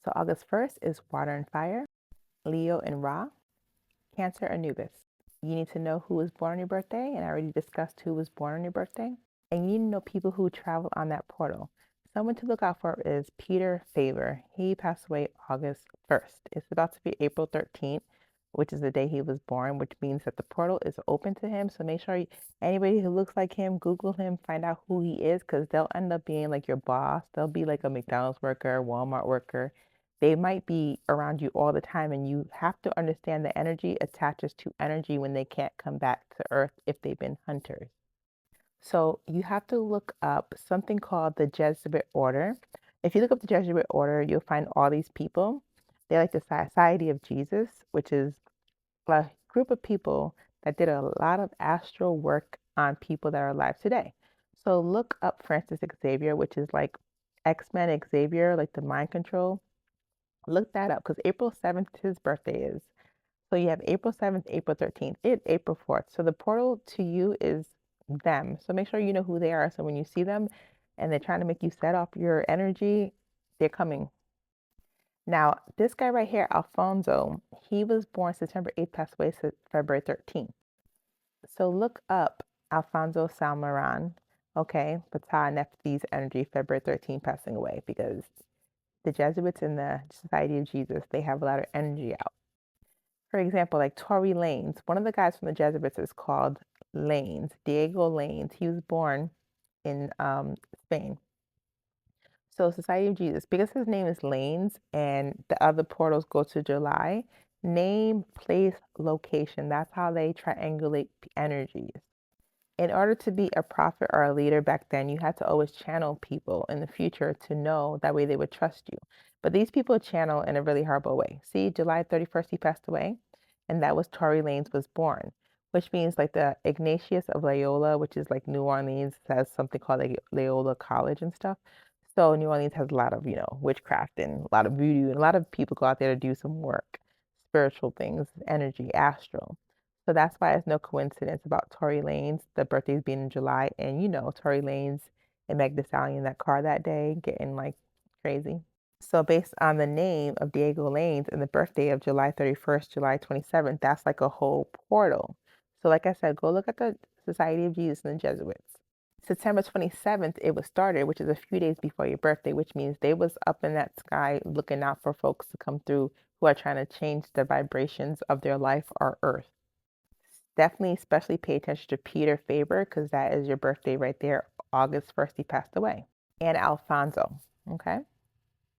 So August 1st is water and fire, Leo and Ra, Cancer, Anubis. You need to know who was born on your birthday, and I already discussed who was born on your birthday. And you need to know people who travel on that portal. Someone to look out for is Peter Faber. He passed away August 1st. It's about to be April 13th, which is the day he was born, which means that the portal is open to him. So make sure anybody who looks like him, Google him, find out who he is, because they'll end up being like your boss. They'll be like a McDonald's worker, Walmart worker. They might be around you all the time, and you have to understand that energy attaches to energy when they can't come back to Earth if they've been hunters. So you have to look up something called the Jesuit order. If you look up the Jesuit order, you'll find all these people. They're like the Society of Jesus, which is a group of people that did a lot of astral work on people that are alive today. So look up Francis Xavier, which is like X-Men Xavier, like the mind control. Look that up because April 7th, his birthday is. So you have April 7th, April 13th, April 4th. So the portal to you is them. So make sure you know who they are. So when you see them and they're trying to make you set off your energy, they're coming. Now, this guy right here, Alfonso, he was born September 8th, passed away February 13th. So look up Alfonso Salmaran, okay, Ptah Nephthys energy, February 13th, passing away, because the Jesuits and the Society of Jesus, they have a lot of energy out. For example, like Tory Lanez, one of the guys from the Jesuits is called Lanez, Diego Lanez. He was born in Spain. So Society of Jesus, because his name is Lanez and the other portals go to July, name, place, location. That's how they triangulate energies. In order to be a prophet or a leader back then, you had to always channel people in the future to know that way they would trust you. But these people channel in a really horrible way. See, July 31st, he passed away, and that was Tory Lanez was born, which means like the Ignatius of Loyola, which is like New Orleans, has something called like Loyola College and stuff. So New Orleans has a lot of, witchcraft and a lot of voodoo, and a lot of people go out there to do some work, spiritual things, energy, astral. So that's why it's no coincidence about Tory Lanez, the birthdays being in July, and Tory Lanez and Meg Thee Stallion, that car that day, getting like crazy. So based on the name of Diego Lanez and the birthday of July 31st, July 27th, that's like a whole portal. So like I said, go look at the Society of Jesus and the Jesuits. September 27th, it was started, which is a few days before your birthday, which means they was up in that sky looking out for folks to come through who are trying to change the vibrations of their life or Earth. Definitely, especially pay attention to Peter Faber because that is your birthday right there. August 1st, he passed away. And Alfonso, okay?